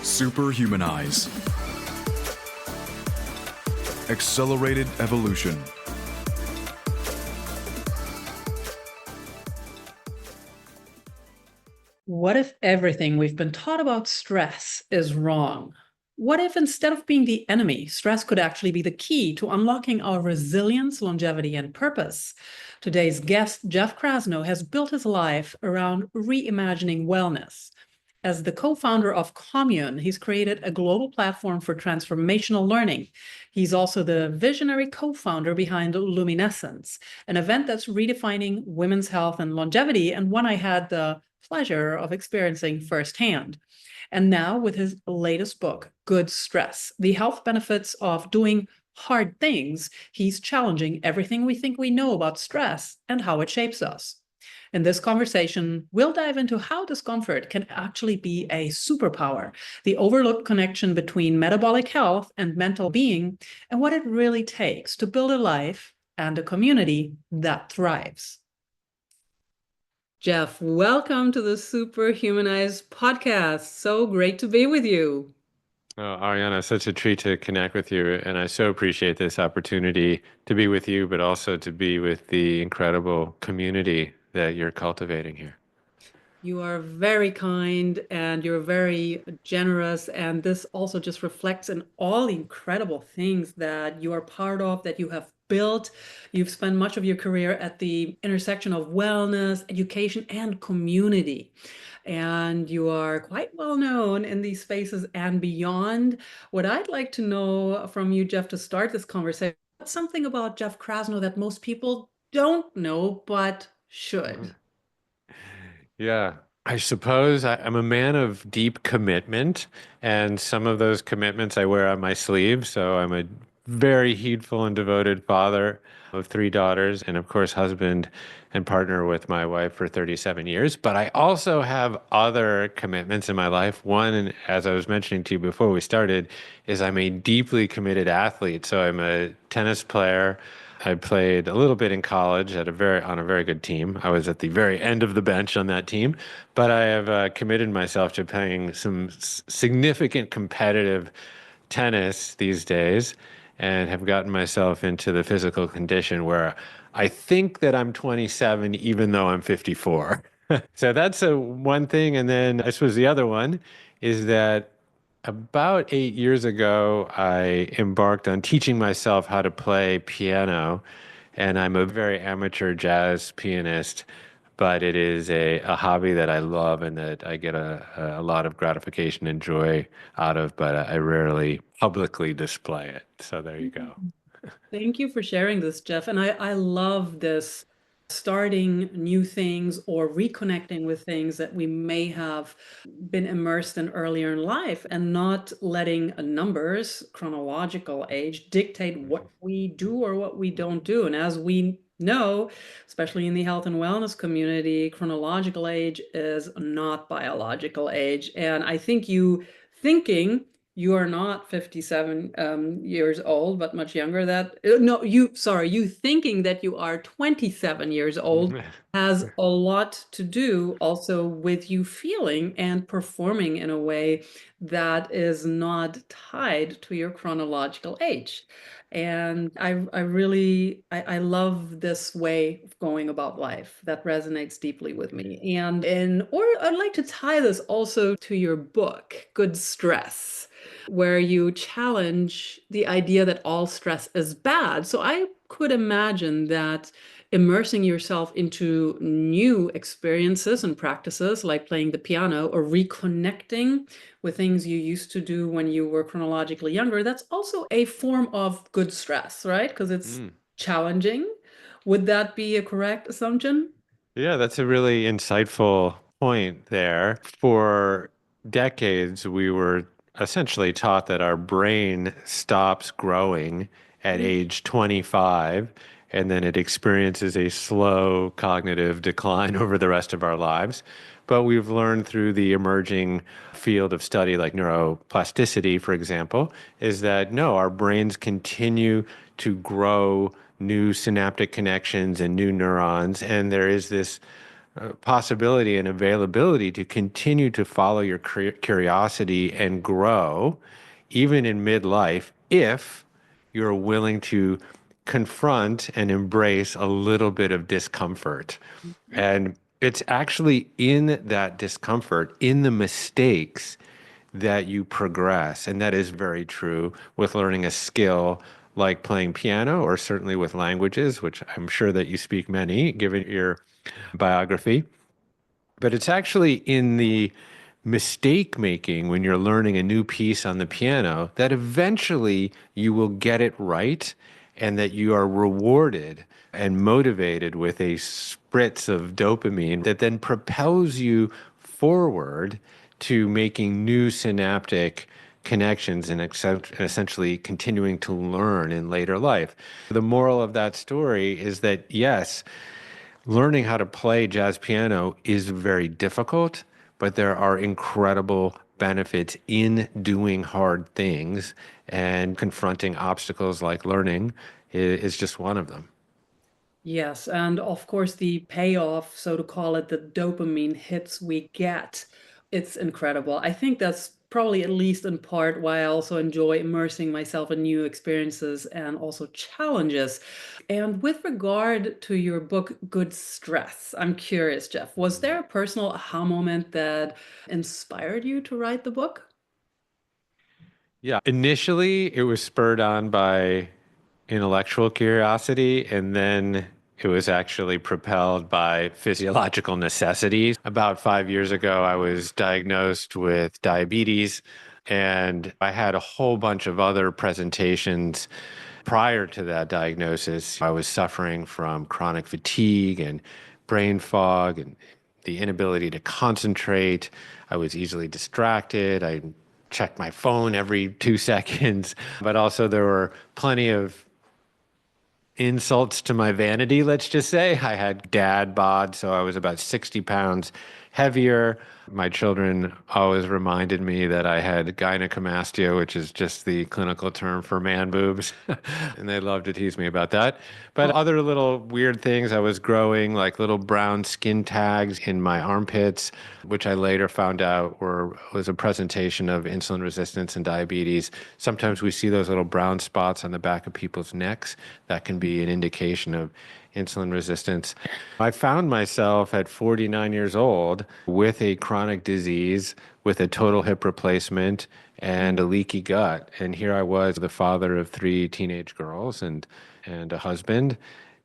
Superhumanize. Accelerated evolution. What if everything we've been taught about stress is wrong? What if instead of being the enemy, stress could actually be the key to unlocking our resilience, longevity, and purpose? Today's guest, Jeff Krasno, has built his life around reimagining wellness. As the co-founder of Commune, he's created a global platform for transformational learning. He's also the visionary co-founder behind Luminescence, an event that's redefining women's health and longevity, and one I had the pleasure of experiencing firsthand. And now, with his latest book, Good Stress, the health benefits of doing hard things, he's challenging everything we think we know about stress and how it shapes us. In this conversation, we'll dive into how discomfort can actually be a superpower, the overlooked connection between metabolic health and mental being, and what it really takes to build a life and a community that thrives. Jeff, welcome to the Superhumanize podcast. So great to be with you. Oh, Ariana, such a treat to connect with you. And I so appreciate this opportunity to be with you, but also to be with the incredible community that you're cultivating here. You are very kind and you're very generous. And this also just reflects in all the incredible things that you are part of, that you have built. You've spent much of your career at the intersection of wellness, education, and community. And you are quite well known in these spaces and beyond. What I'd like to know from you, Jeff, to start this conversation, what's something about Jeff Krasno that most people don't know but should? Yeah, I suppose I'm a man of deep commitment, and some of those commitments I wear on my sleeve. So I'm a very heedful and devoted father of three daughters, and of course, husband and partner with my wife for 37 years. But I also have other commitments in my life. One, and as I was mentioning to you before we started, is I'm a deeply committed athlete. So I'm a tennis player. I played a little bit in college on a very good team. I was at the very end of the bench on that team, but I have committed myself to playing some significant competitive tennis these days, and have gotten myself into the physical condition where I think that I'm 27, even though I'm 54. So that's one thing, and then I suppose the other one is that about 8 years ago, I embarked on teaching myself how to play piano, and I'm a very amateur jazz pianist, but it is a hobby that I love and that I get a lot of gratification and joy out of, but I rarely publicly display it. So there you go. Thank you for sharing this, Jeff. And I love this starting new things or reconnecting with things that we may have been immersed in earlier in life and not letting numbers, chronological age, dictate what we do or what we don't do. And as we know, especially in the health and wellness community, chronological age is not biological age. And I think you are not 57 years old, but much younger. You thinking that you are 27 years old has a lot to do also with you feeling and performing in a way that is not tied to your chronological age. And I love this way of going about life. That resonates deeply with me. And I'd like to tie this also to your book, Good Stress, where you challenge the idea that all stress is bad. So I could imagine that immersing yourself into new experiences and practices like playing the piano or reconnecting with things you used to do when you were chronologically younger, that's also a form of good stress, right? Because it's challenging. Would that be a correct assumption? Yeah, that's a really insightful point there. For decades, we were essentially taught that our brain stops growing at age 25, and then it experiences a slow cognitive decline over the rest of our lives. But we've learned through the emerging field of study like neuroplasticity, for example, is that no, our brains continue to grow new synaptic connections and new neurons. And there is this possibility and availability to continue to follow your curiosity and grow, even in midlife, if you're willing to confront and embrace a little bit of discomfort. And it's actually in that discomfort, in the mistakes, that you progress. And that is very true with learning a skill like playing piano, or certainly with languages, which I'm sure that you speak many, given your biography. But it's actually in the mistake making when you're learning a new piece on the piano that eventually you will get it right, and that you are rewarded and motivated with a spritz of dopamine that then propels you forward to making new synaptic connections and essentially continuing to learn in later life. The moral of that story is that, yes, learning how to play jazz piano is very difficult, but there are incredible benefits in doing hard things, and confronting obstacles like learning is just one of them. Yes, and of course, the payoff, so to call it, the dopamine hits we get, it's incredible. I think that's probably at least in part why I also enjoy immersing myself in new experiences and also challenges. And with regard to your book, Good Stress, I'm curious, Jeff, was there a personal aha moment that inspired you to write the book? Yeah. Initially, it was spurred on by intellectual curiosity, and then it was actually propelled by physiological necessities. About 5 years ago, I was diagnosed with diabetes, and I had a whole bunch of other presentations prior to that diagnosis. I was suffering from chronic fatigue and brain fog and the inability to concentrate. I was easily distracted. I checked my phone every 2 seconds, but also there were plenty of insults to my vanity, let's just say. I had dad bod, so I was about 60 pounds heavier. My children always reminded me that I had gynecomastia, which is just the clinical term for man boobs. And they loved to tease me about that. But other little weird things, I was growing like little brown skin tags in my armpits, which I later found out was a presentation of insulin resistance and diabetes. Sometimes we see those little brown spots on the back of people's necks. That can be an indication of insulin resistance. I found myself at 49 years old with a chronic disease, with a total hip replacement and a leaky gut. And here I was, the father of 3 teenage girls and a husband.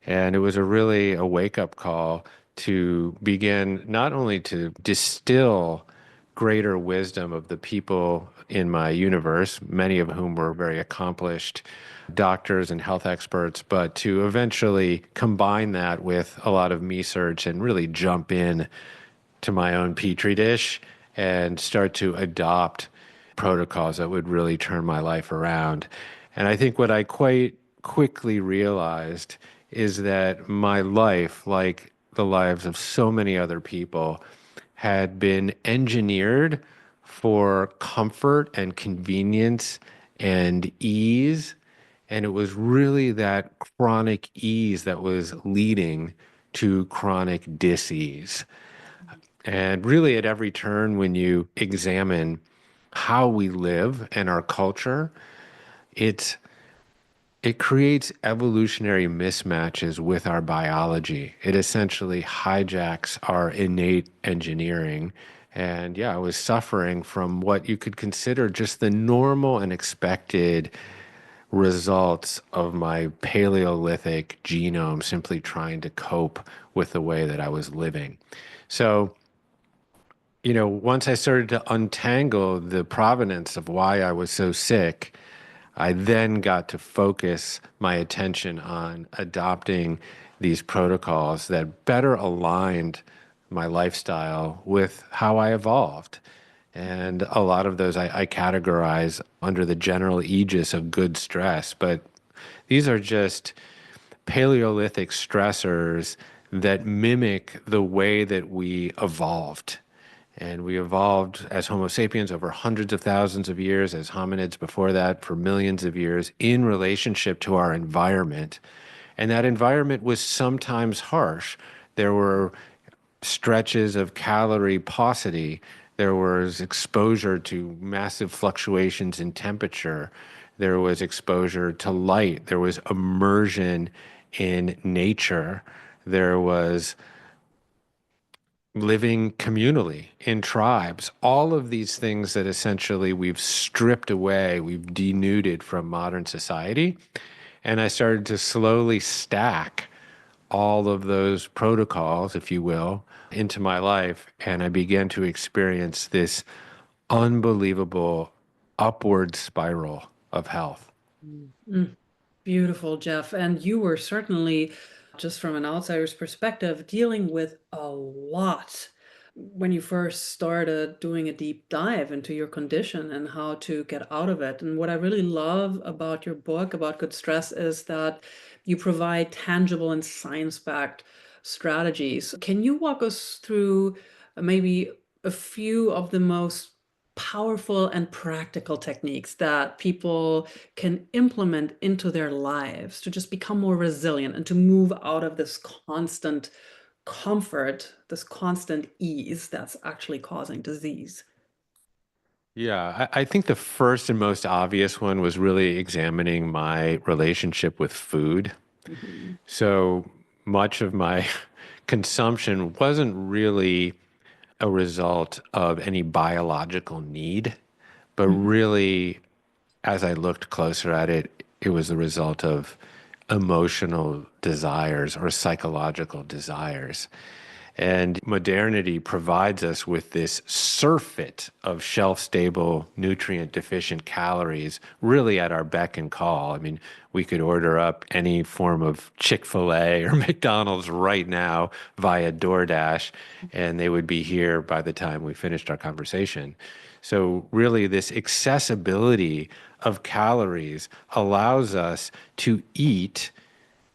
And it was really a wake-up call to begin not only to distill greater wisdom of the people in my universe, many of whom were very accomplished doctors and health experts, but to eventually combine that with a lot of me search and really jump in to my own petri dish and start to adopt protocols that would really turn my life around. And I think what I quite quickly realized is that my life, like the lives of so many other people, had been engineered for comfort and convenience and ease. And it was really that chronic ease that was leading to chronic dis-ease. And really, at every turn, when you examine how we live and our culture, it's it creates evolutionary mismatches with our biology. It essentially hijacks our innate engineering. And yeah, I was suffering from what you could consider just the normal and expected results of my Paleolithic genome, simply trying to cope with the way that I was living. So, once I started to untangle the provenance of why I was so sick, I then got to focus my attention on adopting these protocols that better aligned my lifestyle with how I evolved. And a lot of those I categorize under the general aegis of good stress, but these are just Paleolithic stressors that mimic the way that we evolved. And we evolved as Homo sapiens over hundreds of thousands of years, as hominids before that for millions of years, in relationship to our environment. And that environment was sometimes harsh. There were stretches of calorie paucity. There was exposure to massive fluctuations in temperature. There was exposure to light. There was immersion in nature. There was living communally in tribes. All of these things that essentially we've stripped away, we've denuded from modern society. And I started to slowly stack all of those protocols, if you will, into my life. And I began to experience this unbelievable upward spiral of health. Mm. Beautiful, Jeff. And you were certainly, just from an outsider's perspective, dealing with a lot when you first started doing a deep dive into your condition and how to get out of it. And what I really love about your book, about Good Stress, is that you provide tangible and science-backed strategies. Can you walk us through maybe a few of the most powerful and practical techniques that people can implement into their lives to just become more resilient and to move out of this constant comfort, this constant ease that's actually causing disease? Yeah, I think the first and most obvious one was really examining my relationship with food. Mhm. So much of my consumption wasn't really a result of any biological need, but really, as I looked closer at it, it was the result of emotional desires or psychological desires. And modernity provides us with this surfeit of shelf stable, nutrient deficient calories really at our beck and call. I mean, we could order up any form of Chick-fil-A or McDonald's right now via DoorDash, and they would be here by the time we finished our conversation. So, really, this accessibility of calories allows us to eat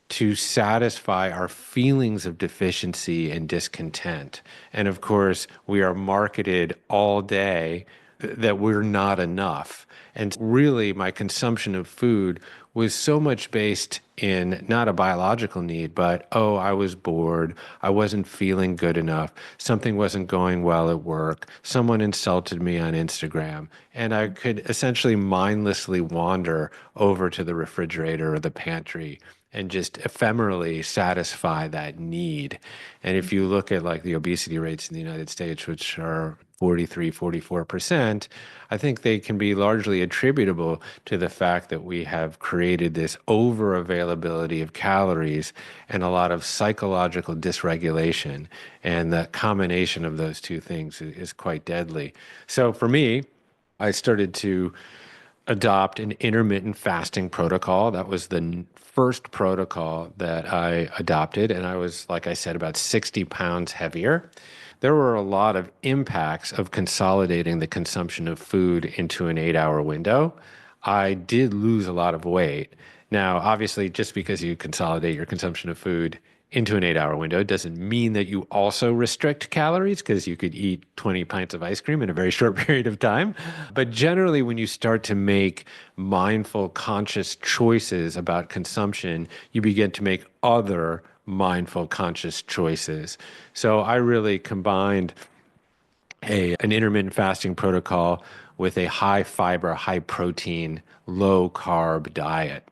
to satisfy our feelings of deficiency and discontent. And of course, we are marketed all day that we're not enough. And really, my consumption of food was so much based in not a biological need, but, oh, I was bored. I wasn't feeling good enough. Something wasn't going well at work. Someone insulted me on Instagram. And I could essentially mindlessly wander over to the refrigerator or the pantry and just ephemerally satisfy that need. And if you look at like the obesity rates in the United States, which are 43, 44%, I think they can be largely attributable to the fact that we have created this over availability of calories and a lot of psychological dysregulation. And the combination of those two things is quite deadly. So for me, I started to adopt an intermittent fasting protocol. That was the first protocol that I adopted. And I was, like I said, about 60 pounds heavier. There were a lot of impacts of consolidating the consumption of food into an 8-hour window. I did lose a lot of weight. Now, obviously, just because you consolidate your consumption of food into an 8-hour window doesn't mean that you also restrict calories, because you could eat 20 pints of ice cream in a very short period of time. But generally, when you start to make mindful, conscious choices about consumption, you begin to make other mindful, conscious choices. So I really combined an intermittent fasting protocol with a high fiber, high protein, low carb diet.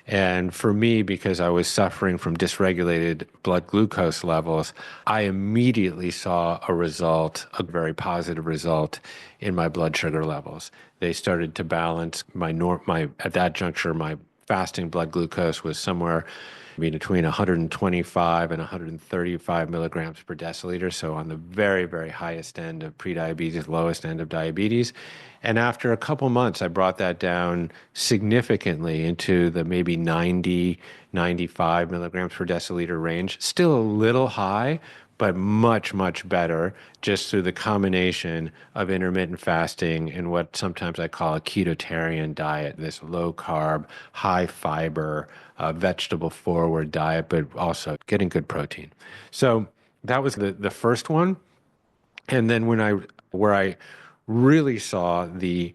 And for me, because I was suffering from dysregulated blood glucose levels, I immediately saw a result, a very positive result in my blood sugar levels. They started to balance my at that juncture, my fasting blood glucose was somewhere between 125 and 135 milligrams per deciliter. So on the very, very highest end of prediabetes, lowest end of diabetes. And after a couple months, I brought that down significantly into the maybe 90, 95 milligrams per deciliter range. Still a little high, but much, much better just through the combination of intermittent fasting and what sometimes I call a ketotarian diet, this low carb, high fiber, vegetable forward diet, but also getting good protein. So that was the first one. And then where I really saw the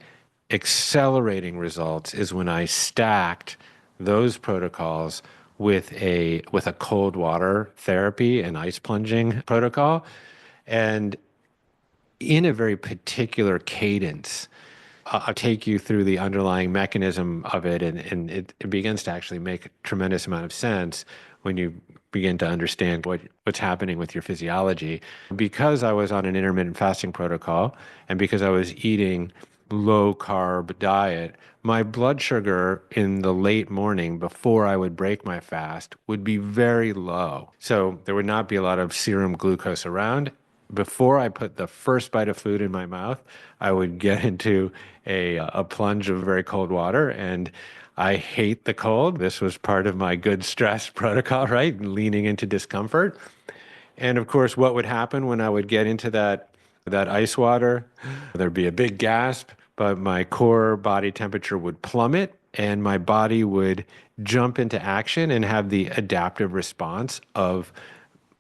accelerating results is when I stacked those protocols with a cold water therapy and ice plunging protocol, and in a very particular cadence. I'll take you through the underlying mechanism of it, and it begins to actually make a tremendous amount of sense when you begin to understand what's happening with your physiology. Because I was on an intermittent fasting protocol, and because I was eating low carb diet, my blood sugar in the late morning before I would break my fast would be very low. So there would not be a lot of serum glucose around. Before I put the first bite of food in my mouth, I would get into a plunge of very cold water. And I hate the cold. This was part of my good stress protocol, right? Leaning into discomfort. And of course, what would happen when I would get into that ice water? There'd be a big gasp, but my core body temperature would plummet and my body would jump into action and have the adaptive response of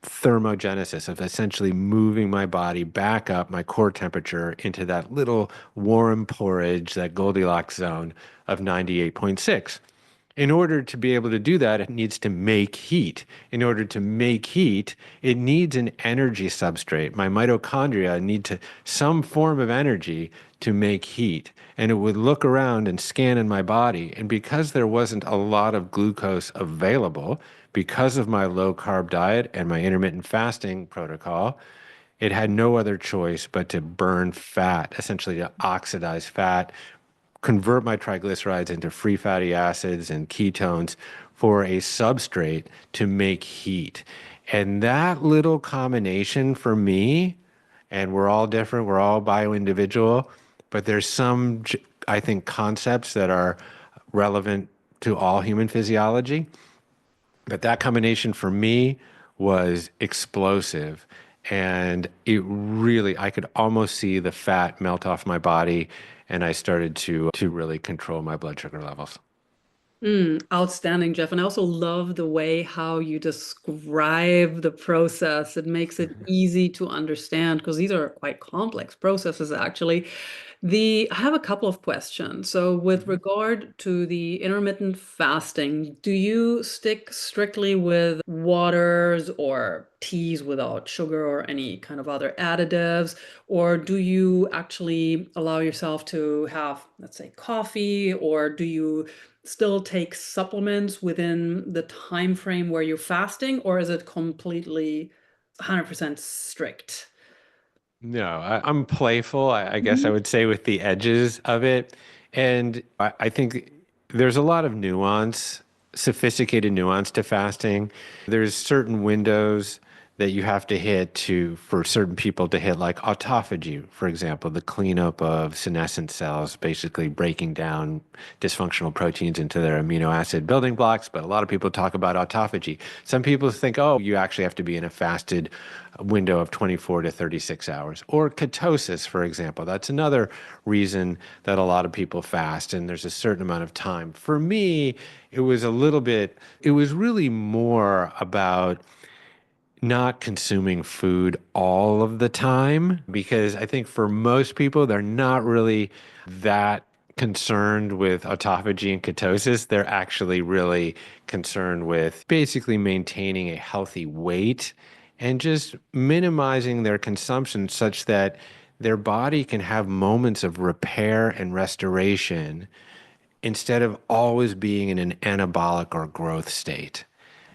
thermogenesis, of essentially moving my body back up my core temperature into that little warm porridge, that Goldilocks zone of 98.6. In order to be able to do that, it needs to make heat. In order to make heat, it needs an energy substrate. My mitochondria need some form of energy to make heat. And it would look around and scan in my body. And because there wasn't a lot of glucose available, because of my low carb diet and my intermittent fasting protocol, it had no other choice but to burn fat, essentially to oxidize fat, convert my triglycerides into free fatty acids and ketones for a substrate to make heat. And that little combination for me, and we're all different, we're all bio-individual, but there's some, I think, concepts that are relevant to all human physiology. But that combination for me was explosive. And it really, I could almost see the fat melt off my body. And I started to really control my blood sugar levels. Outstanding, Jeff. And I also love the way how you describe the process. It makes it easy to understand because these are quite complex processes, actually. I have a couple of questions. So, with regard to the intermittent fasting, do you stick strictly with waters or teas without sugar or any kind of other additives? Or do you actually allow yourself to have, let's say, coffee, or do you still take supplements within the time frame where you're fasting, or is it completely 100% strict? No, I'm playful, I guess I Mhm. would say, with the edges of it. And I think there's a lot of nuance, sophisticated nuance to fasting. There's certain windows that you have to hit for certain people to hit, like autophagy, for example, the cleanup of senescent cells, basically breaking down dysfunctional proteins into their amino acid building blocks. But a lot of people talk about autophagy. Some people think, oh, you actually have to be in a fasted window of 24 to 36 hours. Or ketosis, for example. That's another reason that a lot of people fast, and there's a certain amount of time. For me, it was really more about not consuming food all of the time, because I think for most people, they're not really that concerned with autophagy and ketosis. They're actually really concerned with basically maintaining a healthy weight and just minimizing their consumption such that their body can have moments of repair and restoration instead of always being in an anabolic or growth state.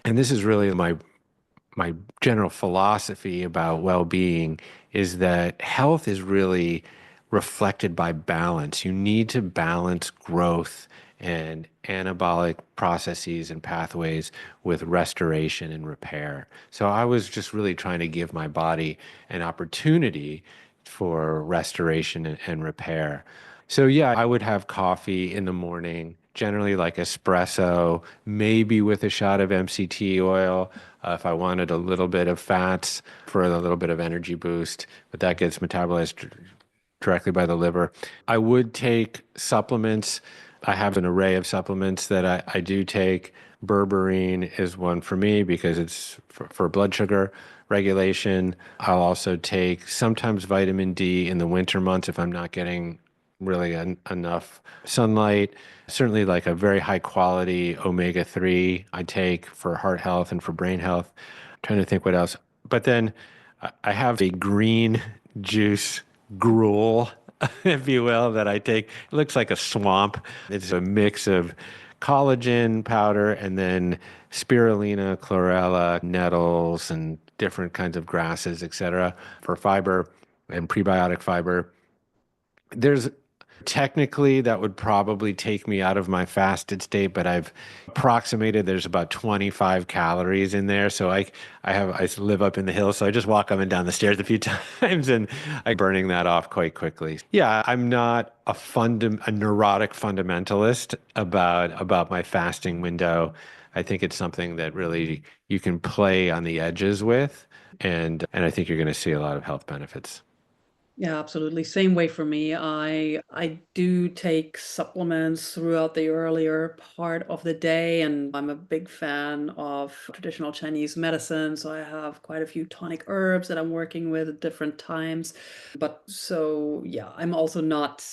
And this is really my general philosophy about well-being, is that health is really reflected by balance. You need to balance growth and anabolic processes and pathways with restoration and repair. So I was just really trying to give my body an opportunity for restoration and repair. So yeah, I would have coffee in the morning, generally like espresso, maybe with a shot of MCT oil, if I wanted a little bit of fats for a little bit of energy boost, but that gets metabolized directly by the liver. I would take supplements. I have an array of supplements that I do take. Berberine is one for me because it's for blood sugar regulation. I'll also take sometimes vitamin D in the winter months if I'm not getting really enough sunlight. Certainly, like a very high quality omega-3 I take for heart health and for brain health. I'm trying to think what else. But then I have a green juice gruel, if you will, that I take. It looks like a swamp. It's a mix of collagen powder and then spirulina, chlorella, nettles, and different kinds of grasses, etc., for fiber and prebiotic fiber. There's technically that would probably take me out of my fasted state, but I've approximated there's about 25 calories in there. So I live up in the hills, so I just walk up and down the stairs a few times and I'm burning that off quite quickly. Yeah, I'm not a neurotic fundamentalist about my fasting window. I think it's something that really you can play on the edges with, and I think you're going to see a lot of health benefits. Yeah, absolutely. Same way for me. I do take supplements throughout the earlier part of the day, and I'm a big fan of traditional Chinese medicine. So I have quite a few tonic herbs that I'm working with at different times. But so yeah, I'm also not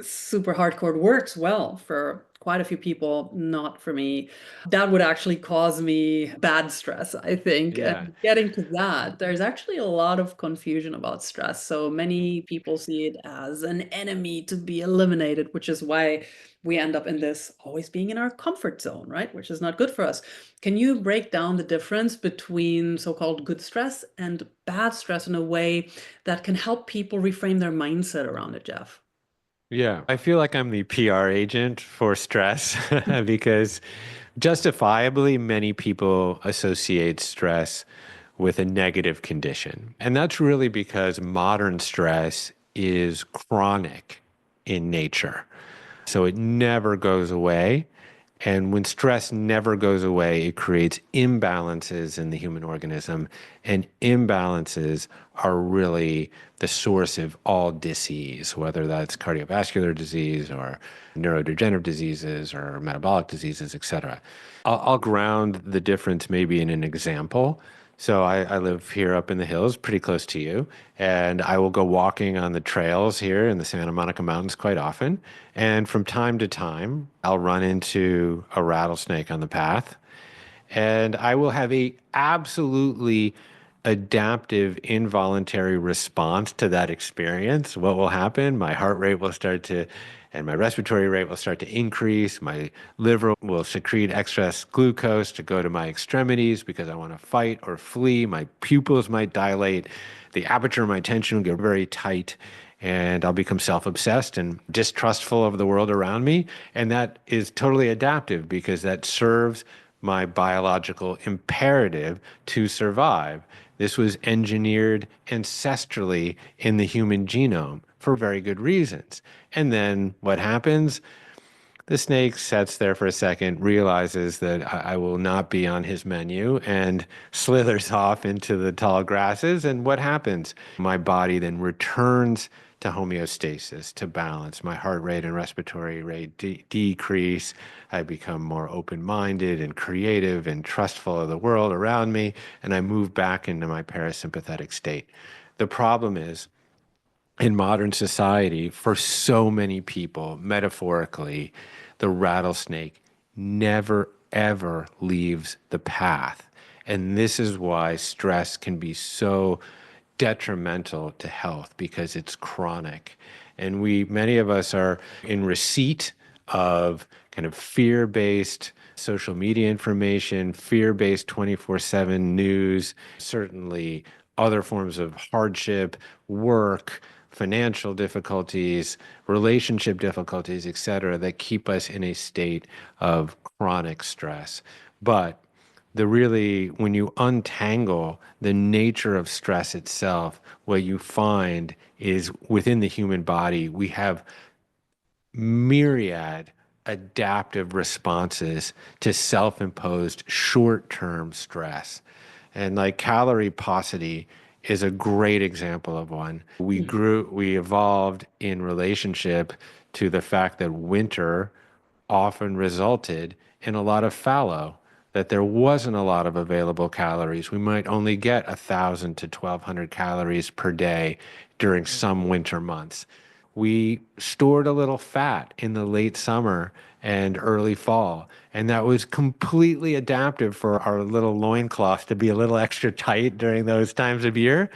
super hardcore. It works well for quite a few people, not for me. That would actually cause me bad stress, I think. Yeah. And getting to that, there's actually a lot of confusion about stress. So many people see it as an enemy to be eliminated, which is why we end up in this always being in our comfort zone, right? Which is not good for us. Can you break down the difference between so-called good stress and bad stress in a way that can help people reframe their mindset around it, Jeff? Yeah, I feel like I'm the PR agent for stress because justifiably many people associate stress with a negative condition. And that's really because modern stress is chronic in nature. So it never goes away. And when stress never goes away, it creates imbalances in the human organism. And imbalances are really the source of all disease, whether that's cardiovascular disease or neurodegenerative diseases or metabolic diseases, et cetera. I'll ground the difference maybe in an example. So I live here up in the hills, pretty close to you, and I will go walking on the trails here in the Santa Monica Mountains quite often. And from time to time, I'll run into a rattlesnake on the path, and I will have a absolutely adaptive involuntary response to that experience. What will happen? My heart rate will start to, and my respiratory rate will start to increase. My liver will secrete excess glucose to go to my extremities because I want to fight or flee. My pupils might dilate. The aperture of my attention will get very tight, and I'll become self-obsessed and distrustful of the world around me. And that is totally adaptive because that serves my biological imperative to survive. This was engineered ancestrally in the human genome for very good reasons. And then what happens? The snake sits there for a second, realizes that I will not be on his menu, and slithers off into the tall grasses. And what happens? My body then returns to homeostasis, to balance. My heart rate and respiratory rate decrease. I become more open-minded and creative and trustful of the world around me, and I move back into my parasympathetic state. The problem is, in modern society, for so many people, metaphorically, the rattlesnake never, ever leaves the path. And this is why stress can be so detrimental to health because it's chronic. And many of us are in receipt of kind of fear-based social media information, fear-based 24/7 news, certainly other forms of hardship, work, financial difficulties, relationship difficulties, et cetera, that keep us in a state of chronic stress. But when you untangle the nature of stress itself, what you find is within the human body, we have myriad adaptive responses to self-imposed short-term stress. And like calorie paucity is a great example of one. We evolved in relationship to the fact that winter often resulted in a lot of fallow, that there wasn't a lot of available calories. We might only get 1,000 to 1,200 calories per day during some winter months. we stored a little fat in the late summer and early fall. And that was completely adaptive for our little loincloth to be a little extra tight during those times of year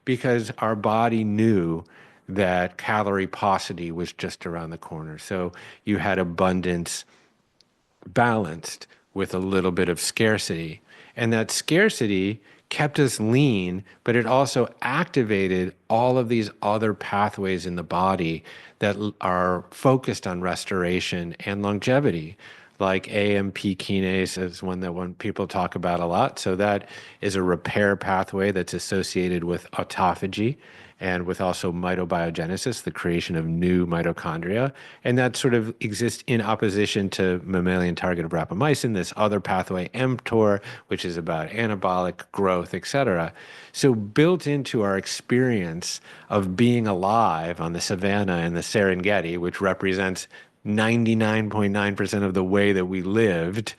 because our body knew that calorie paucity was just around the corner. So you had abundance balanced with a little bit of scarcity. And that scarcity kept us lean, but it also activated all of these other pathways in the body that are focused on restoration and longevity. Like AMP kinase is one that people talk about a lot. So that is a repair pathway that's associated with autophagy and with also mitobiogenesis, the creation of new mitochondria. And that sort of exists in opposition to mammalian target of rapamycin, this other pathway, mTOR, which is about anabolic growth, et cetera. So built into our experience of being alive on the savanna and the Serengeti, which represents 99.9% of the way that we lived,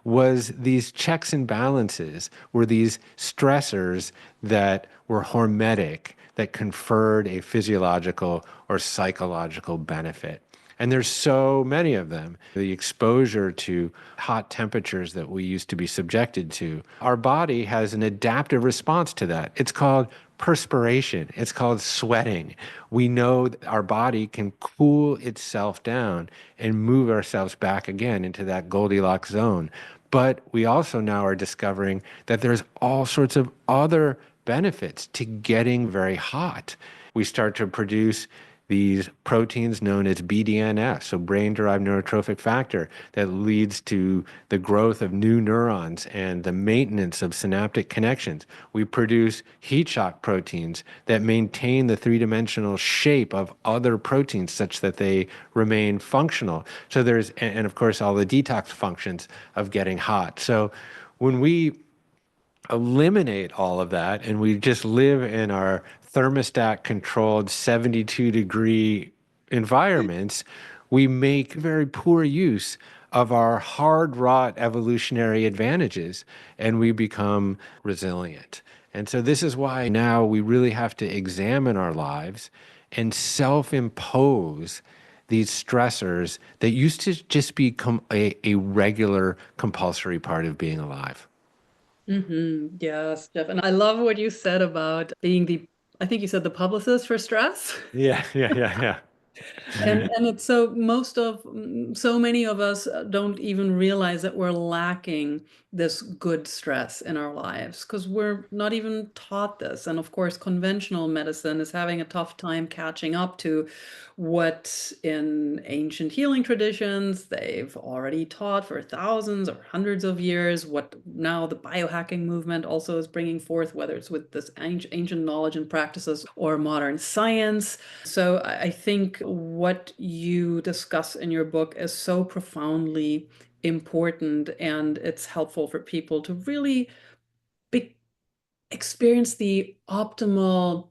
was these checks and balances, were these stressors that were hormetic, that conferred a physiological or psychological benefit. And there's so many of them. The exposure to hot temperatures that we used to be subjected to, our body has an adaptive response to that. It's called perspiration. It's called sweating. We know that our body can cool itself down and move ourselves back again into that Goldilocks zone. But we also now are discovering that there's all sorts of other benefits to getting very hot. We start to produce these proteins known as BDNF, so brain-derived neurotrophic factor, that leads to the growth of new neurons and the maintenance of synaptic connections. We produce heat shock proteins that maintain the three-dimensional shape of other proteins such that they remain functional. So there's, and of course, all the detox functions of getting hot. So when we eliminate all of that and we just live in our thermostat controlled 72-degree environments, we make very poor use of our hard wrought evolutionary advantages and we become resilient. And so this is why now we really have to examine our lives and self-impose these stressors that used to just become a regular compulsory part of being alive. Yes, Jeff. And I love what you said about being I think you said the publicist for stress. Yeah. And it's so many of us don't even realize that we're lacking this good stress in our lives because we're not even taught this. And of course, conventional medicine is having a tough time catching up to what in ancient healing traditions they've already taught for thousands or hundreds of years, what now the biohacking movement also is bringing forth, whether it's with this ancient knowledge and practices or modern science. So I think what you discuss in your book is so profoundly important, and it's helpful for people to really be, experience the optimal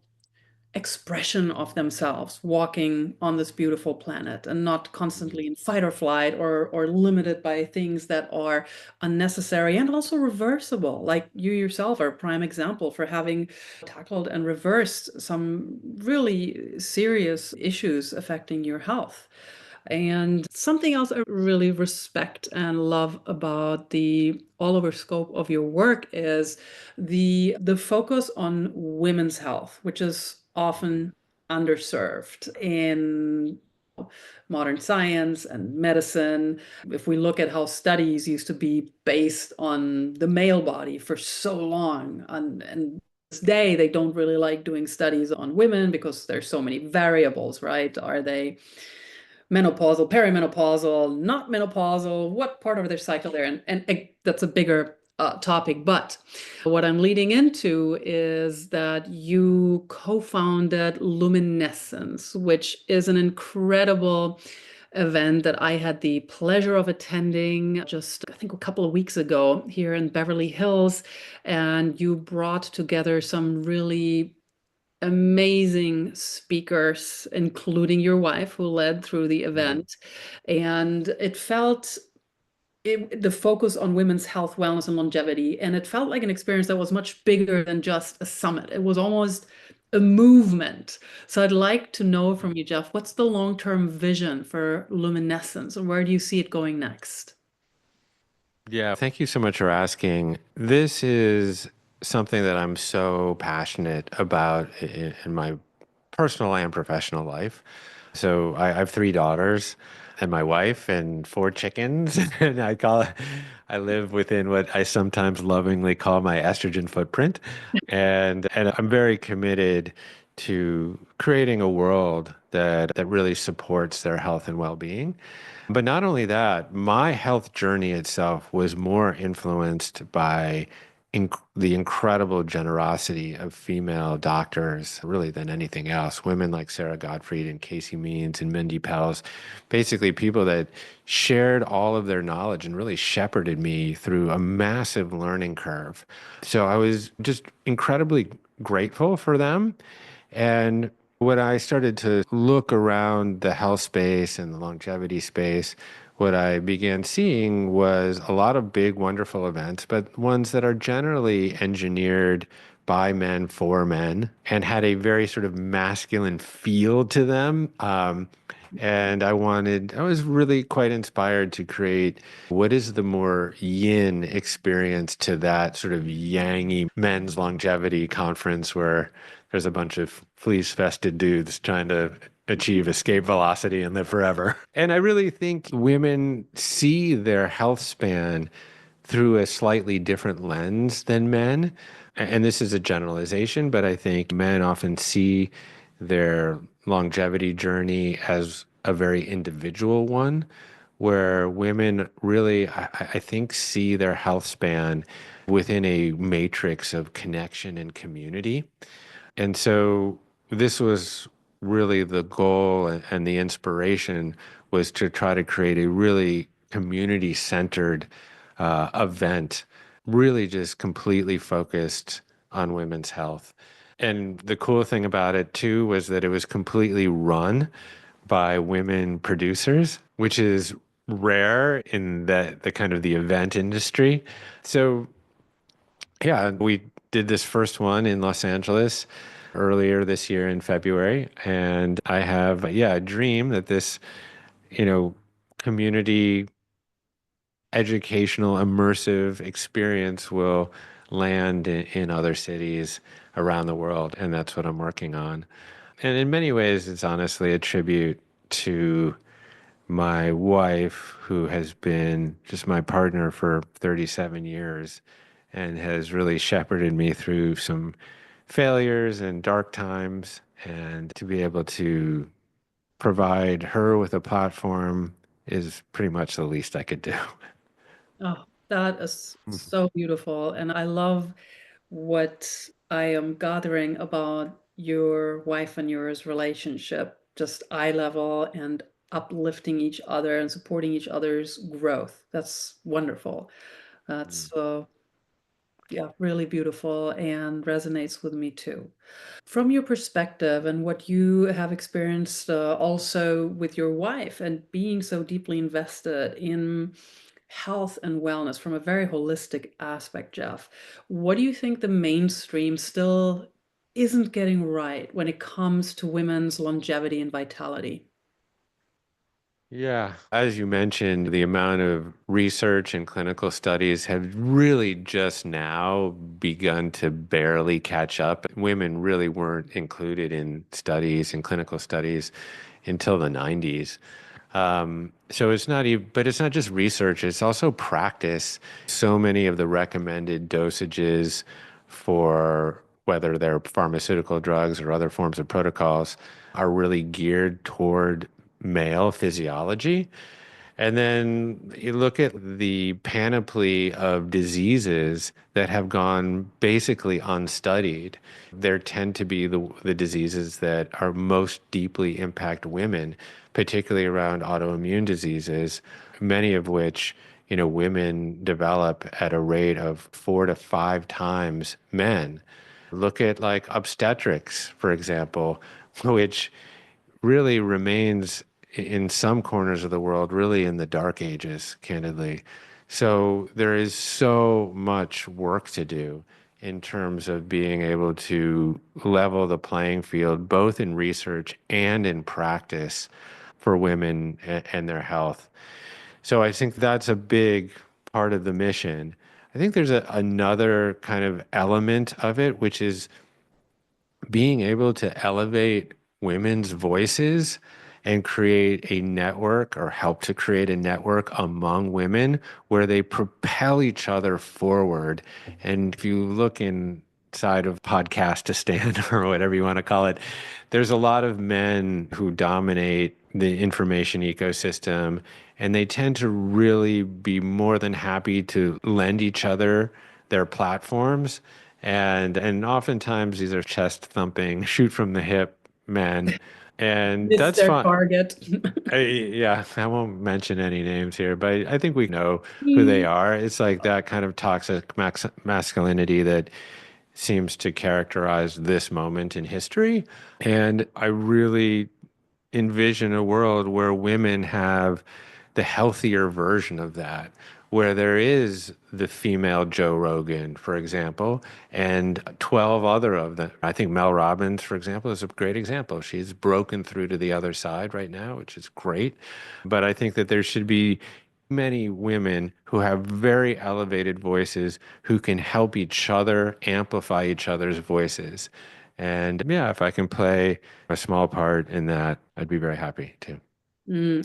expression of themselves walking on this beautiful planet and not constantly in fight or flight or limited by things that are unnecessary and also reversible. Like you yourself are a prime example for having tackled and reversed some really serious issues affecting your health. And something else I really respect and love about the all over scope of your work is the focus on women's health, which is often underserved in modern science and medicine. If we look at how studies used to be based on the male body for so long, and this day they don't really like doing studies on women because there's so many variables, right? Are they menopausal, perimenopausal, not menopausal, what part of their cycle they're in? And that's a bigger topic. But what I'm leading into is that you co-founded Luminescence, which is an incredible event that I had the pleasure of attending just, I think, a couple of weeks ago here in Beverly Hills. And you brought together some really amazing speakers, including your wife, who led through the event. And it felt the focus on women's health, wellness, and longevity. And it felt like an experience that was much bigger than just a summit. It was almost a movement. So I'd like to know from you, Jeff, what's the long-term vision for Luminescence and where do you see it going next? Yeah, thank you so much for asking. This is something that I'm so passionate about in my personal and professional life. So I have three daughters and my wife and four chickens. And I live within what I sometimes lovingly call my estrogen footprint. And I'm very committed to creating a world that really supports their health and well-being. But not only that, my health journey itself was more influenced by the incredible generosity of female doctors, really, than anything else. Women like Sarah Gottfried and Casey Means and Mindy Pels, basically people that shared all of their knowledge and really shepherded me through a massive learning curve. So I was just incredibly grateful for them. And when I started to look around the health space and the longevity space, what I began seeing was a lot of big, wonderful events, but ones that are generally engineered by men for men and had a very sort of masculine feel to them. And I was really quite inspired to create what is the more yin experience to that sort of yangy men's longevity conference where there's a bunch of fleece-vested dudes trying to achieve escape velocity and live forever. And I really think women see their health span through a slightly different lens than men. And this is a generalization, but I think men often see their longevity journey as a very individual one, where women really, I think, see their health span within a matrix of connection and community. And so this was really the goal and the inspiration was to try to create a really community-centered event, really just completely focused on women's health. And the cool thing about it too was that it was completely run by women producers, which is rare in the kind of the event industry. So yeah, we did this first one in Los Angeles earlier this year in February, and I have, yeah, a dream that this, you know, community educational immersive experience will land in other cities around the world, and that's what I'm working on. And in many ways, it's honestly a tribute to my wife, who has been just my partner for 37 years and has really shepherded me through some failures and dark times. And to be able to provide her with a platform is pretty much the least I could do. Oh, that is so beautiful. And I love what I am gathering about your wife and yours relationship, just eye level and uplifting each other and supporting each other's growth. That's wonderful. Mm. That's yeah, really beautiful and resonates with me too. From your perspective and what you have experienced also with your wife and being so deeply invested in health and wellness from a very holistic aspect, Jeff, what do you think the mainstream still isn't getting right when it comes to women's longevity and vitality? Yeah. As you mentioned, the amount of research and clinical studies have really just now begun to barely catch up. Women really weren't included in studies and clinical studies until the 90s. So it's not even, but it's not just research, it's also practice. So many of the recommended dosages for whether they're pharmaceutical drugs or other forms of protocols are really geared toward male physiology. And then you look at the panoply of diseases that have gone basically unstudied. There tend to be the diseases that are most deeply impact women, particularly around autoimmune diseases, many of which, women develop at a rate of 4 to 5 times men. Look at like obstetrics, for example, which really remains in some corners of the world really in the dark ages, candidly. So there is so much work to do. in terms of being able to level the playing field, both in research and in practice for women and their health. So I think that's a big part of the mission. I think there's another kind of element of it, which is being able to elevate women's voices and create a network or help to create a network among women where they propel each other forward. And if you look inside of Podcastistan or whatever you want to call it, there's a lot of men who dominate the information ecosystem, and they tend to really be more than happy to lend each other their platforms. And oftentimes these are chest thumping, shoot from the hip men. And It's that's their fine. target. Yeah, I won't mention any names here, but I think we know who they Mm. are. It's like that kind of toxic masculinity that seems to characterize this moment in history. And I really envision a world where women have the healthier version of that, where there is the female Joe Rogan, for example, and 12 other of them. I think Mel Robbins, for example, is a great example. She's broken through to the other side right now, which is great. But I think that there should be many women who have very elevated voices who can help each other amplify each other's voices. And yeah, if I can play a small part in that, I'd be very happy too.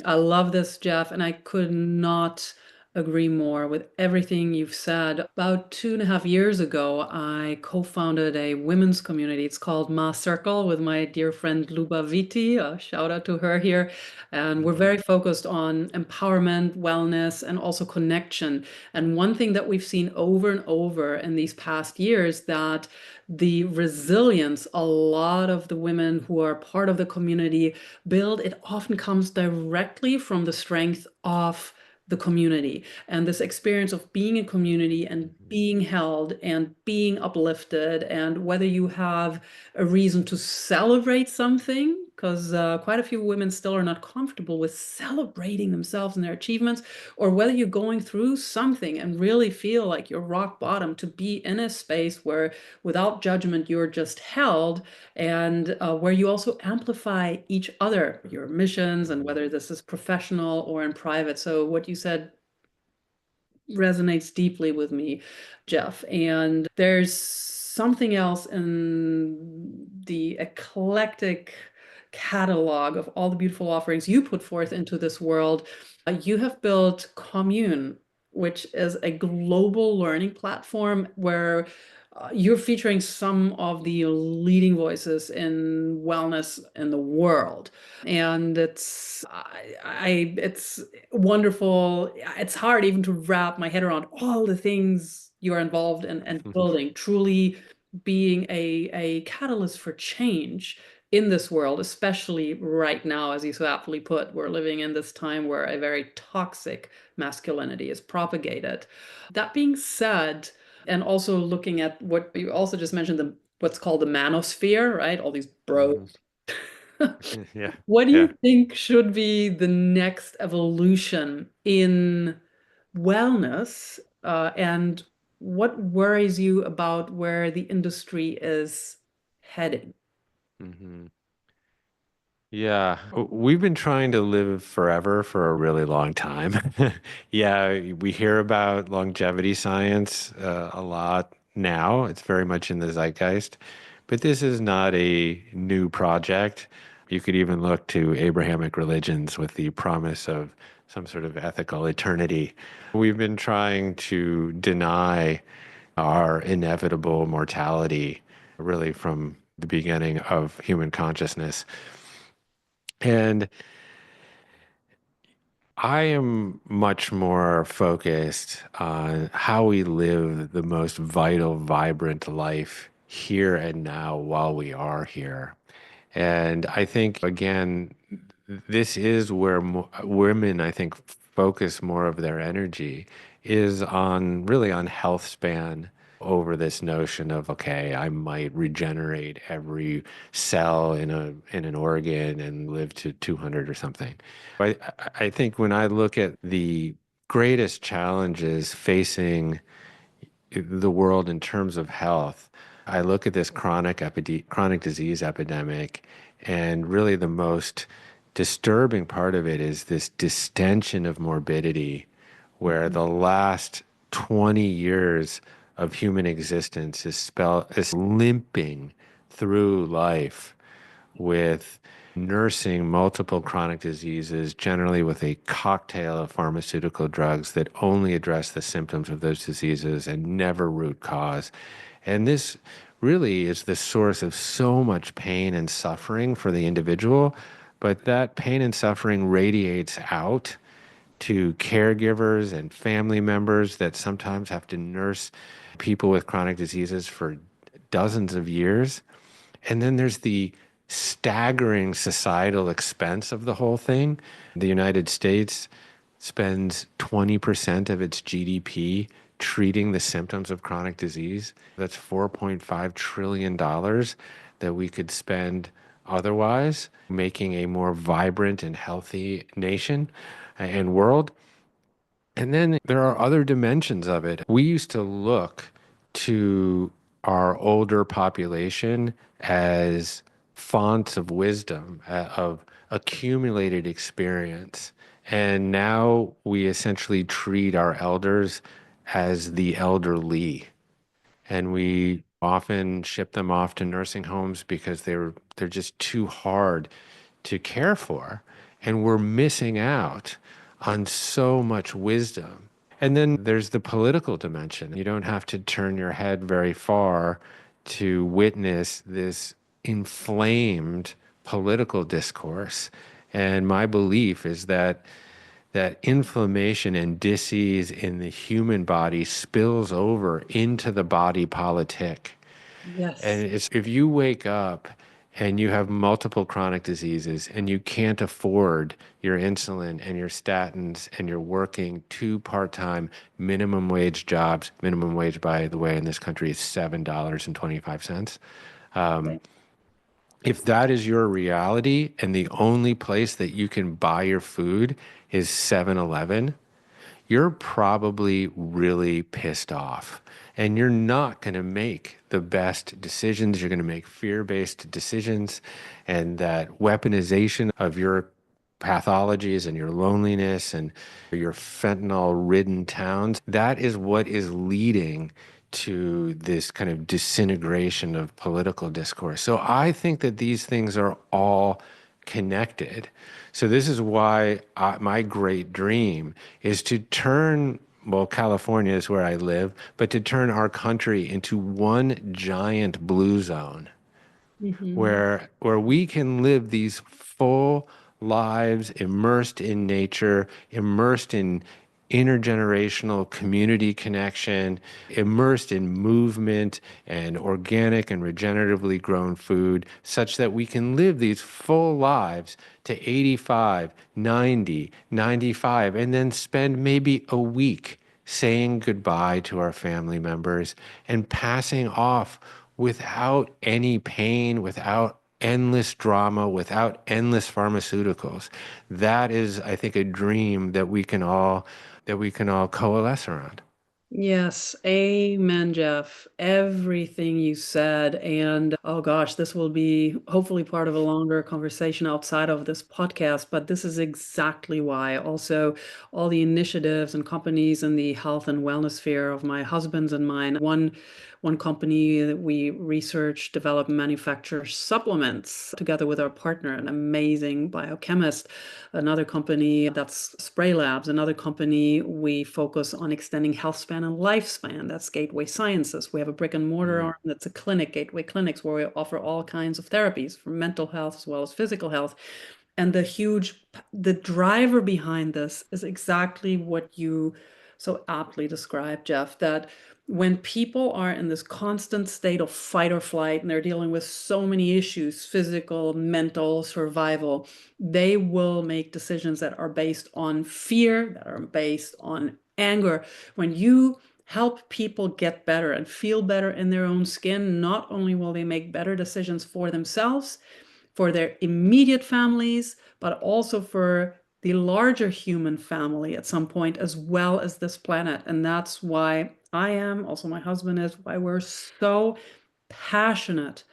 I love this, Jeff, and I could not agree more with everything you've said. About 2.5 years ago, I co-founded a women's community. It's called Ma Circle with my dear friend Luba Viti. A shout out to her here. And we're very focused on empowerment, wellness, and also connection. And one thing that we've seen over and over in these past years that the resilience a lot of the women who are part of the community build, it often comes directly from the strength of the community and this experience of being in community and being held and being uplifted. And whether you have a reason to celebrate something, because quite a few women still are not comfortable with celebrating themselves and their achievements, or whether you're going through something and really feel like you're rock bottom, to be in a space where without judgment you're just held, and where you also amplify each other, your missions, and whether this is professional or in private. So what you said resonates deeply with me, Jeff. And there's something else in the eclectic catalog of all the beautiful offerings you put forth into this world. You have built Commune, which is a global learning platform where you're featuring some of the leading voices in wellness in the world. And it's wonderful. It's hard even to wrap my head around all the things you're involved in and building, truly being a catalyst for change in this world, especially right now, as you so aptly put, we're living in this time where a very toxic masculinity is propagated. That being said, and also looking at what you also just mentioned, the what's called the manosphere, right? All these bros. Mhm. Yeah, What do yeah. you think should be the next evolution in wellness? And what worries you about where the industry is heading? hmm Yeah, we've been trying to live forever for a really long time. Yeah, we hear about longevity science a lot now. It's very much in the zeitgeist, but this is not a new project. You could even look to Abrahamic religions with the promise of some sort of ethical eternity. We've been trying to deny our inevitable mortality really from the beginning of human consciousness. And I am much more focused on how we live the most vital, vibrant life here and now while we are here. And I think, again, this is where women, I think, focus more of their energy is on really on health span over this notion of, okay, I might regenerate every cell in an organ and live to 200 or something. I think when I look at the greatest challenges facing the world in terms of health, I look at this chronic disease epidemic, and really the most disturbing part of it is this distension of morbidity, where the last 20 years of human existence is limping through life with nursing multiple chronic diseases, generally with a cocktail of pharmaceutical drugs that only address the symptoms of those diseases and never root cause. And this really is the source of so much pain and suffering for the individual, but that pain and suffering radiates out to caregivers and family members that sometimes have to nurse people with chronic diseases for dozens of years. And then there's the staggering societal expense of the whole thing. The United States spends 20% of its GDP treating the symptoms of chronic disease. That's $4.5 trillion that we could spend otherwise, making a more vibrant and healthy nation and world. And then there are other dimensions of it. We used to look to our older population as fonts of wisdom, of accumulated experience. And now we essentially treat our elders as the elderly. And we often ship them off to nursing homes because they're just too hard to care for. And we're missing out on so much wisdom. And then there's the political dimension. You don't have to turn your head very far to witness this inflamed political discourse. And my belief is that inflammation and disease in the human body spills over into the body politic. Yes. And it's, if you wake up and you have multiple chronic diseases and you can't afford your insulin and your statins and you're working 2 part-time minimum wage jobs, minimum wage, by the way, in this country is $7.25. If that is your reality and the only place that you can buy your food is 7-Eleven, you're probably really pissed off and you're not going to make the best decisions. You're going to make fear-based decisions, and that weaponization of your pathologies and your loneliness and your fentanyl-ridden towns, that is what is leading to this kind of disintegration of political discourse. So I think that these things are all connected. So this is why my great dream is to turn, well, California is where I live, but to turn our country into one giant blue zone where we can live these full lives immersed in nature, immersed in intergenerational community connection, immersed in movement and organic and regeneratively grown food, such that we can live these full lives to 85, 90, 95, and then spend maybe a week saying goodbye to our family members and passing off without any pain, without endless drama, without endless pharmaceuticals. That is, I think, a dream that we can all coalesce around. Yes, amen, Jeff. Everything you said. And oh gosh, this will be hopefully part of a longer conversation outside of this podcast. But this is exactly why also all the initiatives and companies in the health and wellness sphere of my husband's and mine. One company that we research, develop, manufacture supplements together with our partner, an amazing biochemist. Another company that's Spray Labs. Another company we focus on extending health span and lifespan. That's Gateway Sciences. We have a brick and mortar arm that's a clinic, Gateway Clinics, where we offer all kinds of therapies for mental health as well as physical health. And the driver behind this is exactly what you so aptly described, Jeff, that when people are in this constant state of fight or flight and they're dealing with so many issues, physical, mental, survival, they will make decisions that are based on fear, that are based on anger. When you help people get better and feel better in their own skin, not only will they make better decisions for themselves, for their immediate families, but also for the larger human family at some point, as well as this planet. And that's why I am, also my husband is, why we're so passionate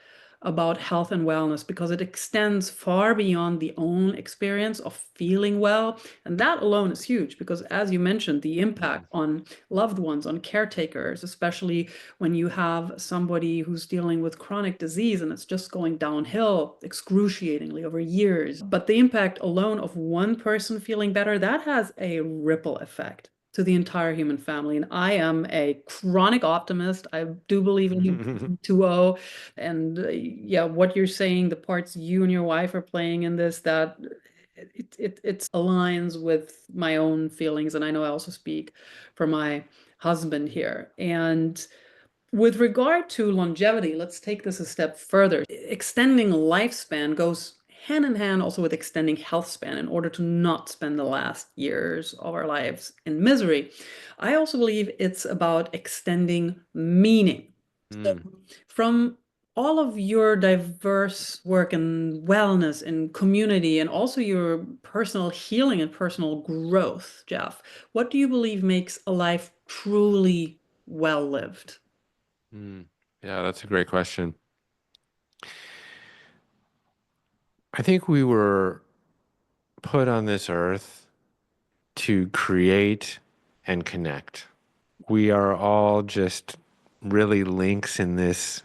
about health and wellness, because it extends far beyond the own experience of feeling well. And that alone is huge because, as you mentioned, the impact on loved ones, on caretakers, especially when you have somebody who's dealing with chronic disease and it's just going downhill excruciatingly over years. But the impact alone of one person feeling better, that has a ripple effect to the entire human family. And I am a chronic optimist. I do believe in human 2.0. And yeah, what you're saying, the parts you and your wife are playing in this, that it aligns with my own feelings. And I know I also speak for my husband here. And with regard to longevity, let's take this a step further. Extending lifespan goes hand in hand also with extending health span in order to not spend the last years of our lives in misery. I also believe it's about extending meaning. So from all of your diverse work in wellness and community, and also your personal healing and personal growth, Jeff, what do you believe makes a life truly well lived? Yeah, that's a great question. I think we were put on this earth to create and connect. We are all just really links in this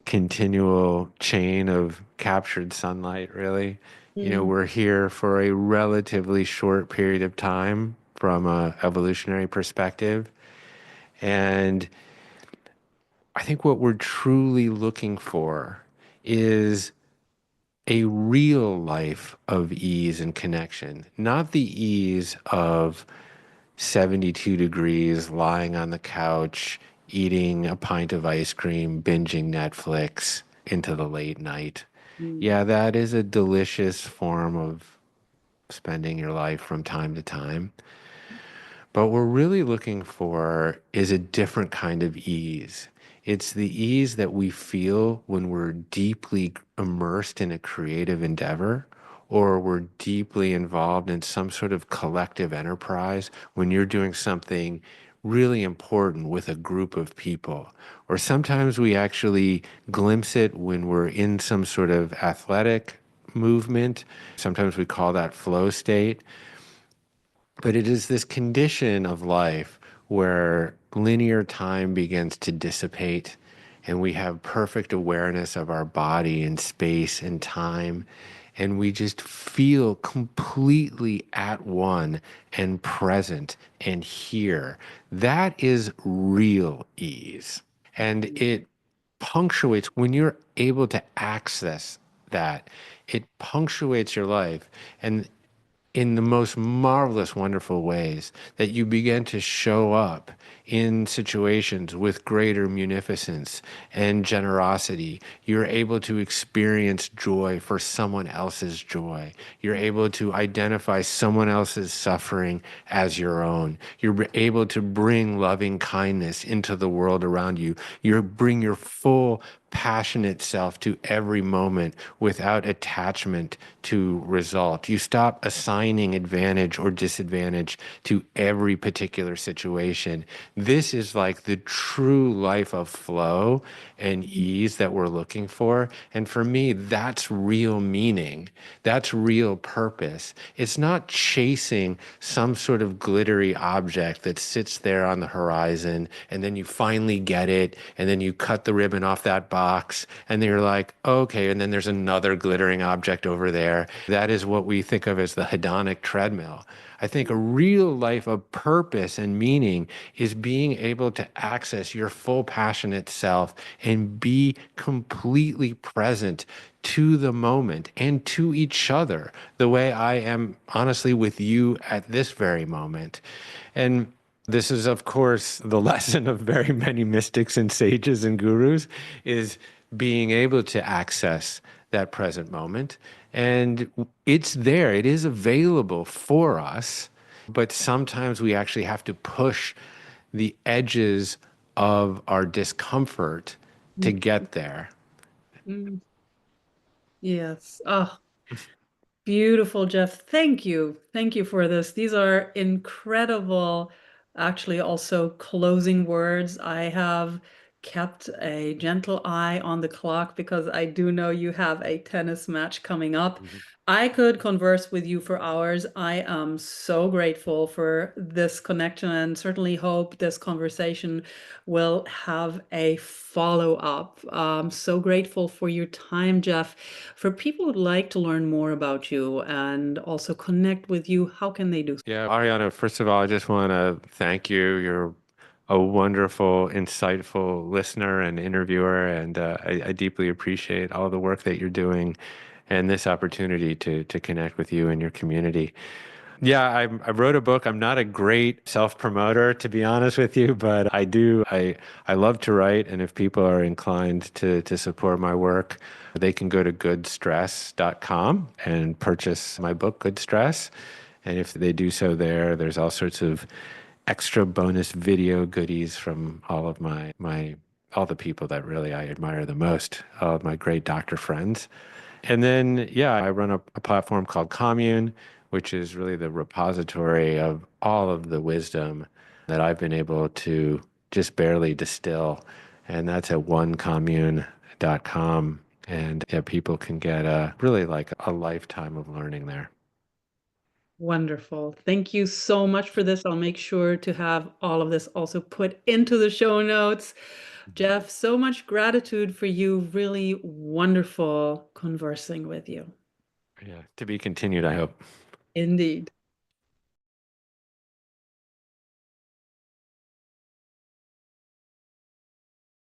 continual chain of captured sunlight, really. You know, we're here for a relatively short period of time from a evolutionary perspective. And I think what we're truly looking for is a real life of ease and connection, not the ease of 72 degrees, lying on the couch, eating a pint of ice cream, binging Netflix into the late night. Mm. Yeah, that is a delicious form of spending your life from time to time. But what we're really looking for is a different kind of ease. It's the ease that we feel when we're deeply immersed in a creative endeavor, or we're deeply involved in some sort of collective enterprise when you're doing something really important with a group of people. Or sometimes we actually glimpse it when we're in some sort of athletic movement. Sometimes we call that flow state. But it is this condition of life where linear time begins to dissipate and we have perfect awareness of our body and space and time. And we just feel completely at one and present and here. That is real ease. And it punctuates when you're able to access that, it punctuates your life. And in the most marvelous, wonderful ways that you begin to show up in situations with greater munificence and generosity. You're able to experience joy for someone else's joy. You're able to identify someone else's suffering as your own. You're able to bring loving kindness into the world around you. You bring your full passionate self to every moment without attachment to result. You stop assigning advantage or disadvantage to every particular situation. This is like the true life of flow and ease that we're looking for. And for me, that's real meaning. That's real purpose. It's not chasing some sort of glittery object that sits there on the horizon and then you finally get it and then you cut the ribbon off that box and then you're like, okay, and then there's another glittering object over there. That is what we think of as the hedonic treadmill. I think a real life of purpose and meaning is being able to access your full passionate self and be completely present to the moment and to each other, the way I am honestly with you at this very moment. And this is, of course, the lesson of very many mystics and sages and gurus is being able to access that present moment. And it's there, it is available for us, but sometimes we actually have to push the edges of our discomfort to get there. Mm. Yes. Oh, beautiful, Jeff. Thank you. Thank you for this. These are incredible actually also closing words. I have kept a gentle eye on the clock because I do know you have a tennis match coming up. Mhm. I could converse with you for hours. I am so grateful for this connection and certainly hope this conversation will have a follow-up. So grateful for your time, Jeff. For people who'd like to learn more about you and also connect with you, how can they do so? Yeah, Ariana, first of all, I just want to thank you. You're a wonderful, insightful listener and interviewer, and I deeply appreciate all the work that you're doing and this opportunity to connect with you and your community. Yeah, I wrote a book. I'm not a great self-promoter, to be honest with you, but I do. I love to write, and if people are inclined to support my work, they can go to goodstress.com and purchase my book, Good Stress. And if they do so there, there's all sorts of extra bonus video goodies from all of all the people that really I admire the most, all of my great doctor friends. And then, yeah, I run a platform called Commune, which is really the repository of all of the wisdom that I've been able to just barely distill. And that's at onecommune.com. And yeah, people can get really like a lifetime of learning there. Wonderful. Thank you so much for this. I'll make sure to have all of this also put into the show notes. Jeff, so much gratitude for you. Really wonderful conversing with you. Yeah, to be continued, I hope. Indeed.